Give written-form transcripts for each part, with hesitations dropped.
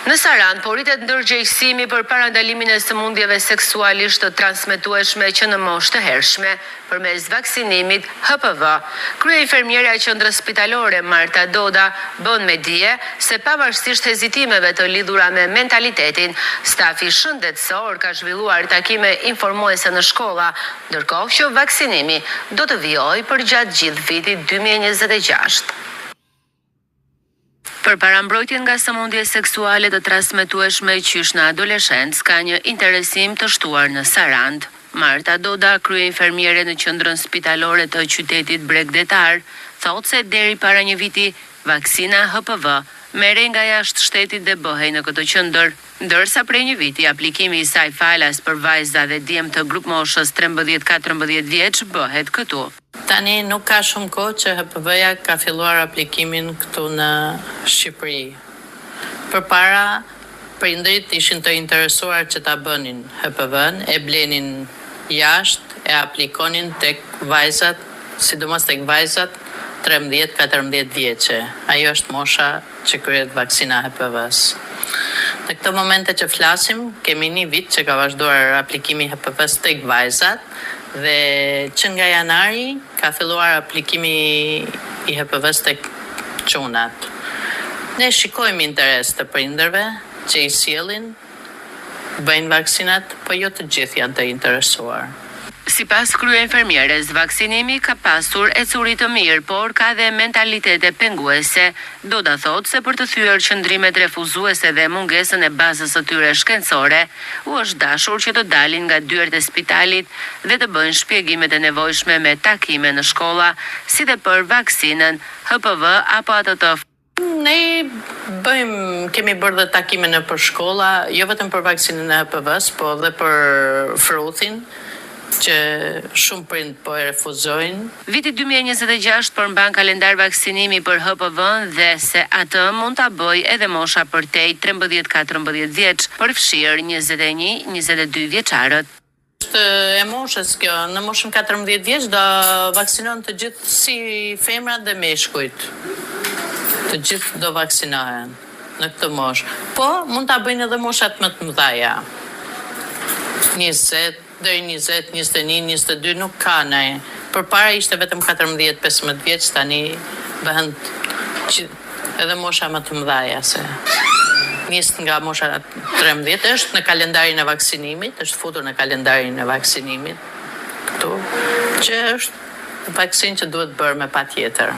Në Sarandë, poritet ndërgjegjësimi për parandalimin e sëmundjeve seksualisht të transmetueshme që në moshë të hershme përmes vaksinimit HPV. Krye-infermiera e qendrës spitalore Marta Doda bën me dije se pavarësisht hezitimeve të lidhura me mentalitetin, stafi shëndetësor ka zhvilluar takime informuese në shkolla, ndërkohë që vaksinimi do të vijojë përgjatë gjithë vitit 2026. Për parambrojtjen nga sëmundje seksuale të transmetueshme qysh në adoleshencë ka një interesim të shtuar në Sarandë. Marta Doda, krye-infermiere në qendrën spitalore të qytetit Bregdetar, thotë se deri para një viti vaksina HPV merrej nga jashtë shtetit dhe bëhej në këtë qendër, ndërsa prej një viti aplikimi i saj falas për vajza dhe djem të grup moshës 13-14 vjeç bëhet këtu. Tani nuk ka shumë kohë që HPV-ja ka filluar aplikimin këtu në Shqipëri. Përpara, prindrit ishin të interesuar që ta bënin HPV-n, e blenin jashtë, e aplikonin tek vajzat, sidomos tek vajzat 13-14 vjeçe. Ajo është mosha që kryet vaksina HPV-s. Në këto momente që flasim, kemi një vit që ka vazhduar aplikimi HPV-s tek vajzat, dhe që nga janari ka filluar aplikimi i HPV-s tek çunat. Ne shikojmë interes të prindërve që i sjellin, bëjnë vaksinat, po jo të gjithë janë të interesuar. Sipas krye-infermieres, vaksinimi ka pasur ecuri të mirë, por ka dhe mentalitete penguese. Doda thotë se për të thyer qëndrimet refuzuese dhe mungesën e bazës së tyre shkencore, u është dashur që të dalin nga dyert e spitalit dhe të bëjnë shpjegimet e nevojshme me takime në shkolla, si dhe për vaksinën HPV apo ato të Ne kemi bërë dhe takime në për shkolla, jo vetëm për vaksinën e HPV-s, po dhe për fruthin, që shumë prind po e refuzojnë. Viti 2026 përmban kalendar vaksinimi për HPV-n dhe se atë mund ta bëjë edhe mosha përtej 13-14 vjeç, përfshirë 21-22 vjeçarët. Është e moshës kjo, në moshën 14 vjeç do vaksinon të gjithë si femrat dhe meshkujt. Të gjithë do vaksinohen në këtë moshë. Po, mund ta bëjnë edhe moshat më të mëdha. 20 deri 20, 21, 22 nuk ka ne. Përpara ishte vetëm 14-15 vjeç, tani bëhen edhe mosha më të mëdha se. Nis nga mosha 13 është në kalendarin e vaksinimit, është futur në kalendarin e vaksinimit këtu, që është vaksin që duhet bërë me patjetër.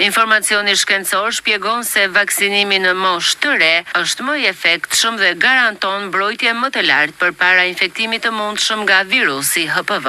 Informacioni shkencor shpjegon se vaksinimi në moshë të re është më i efektshëm dhe garanton mbrojtje më të lartë përpara infektimit të mundshëm nga virusi HPV.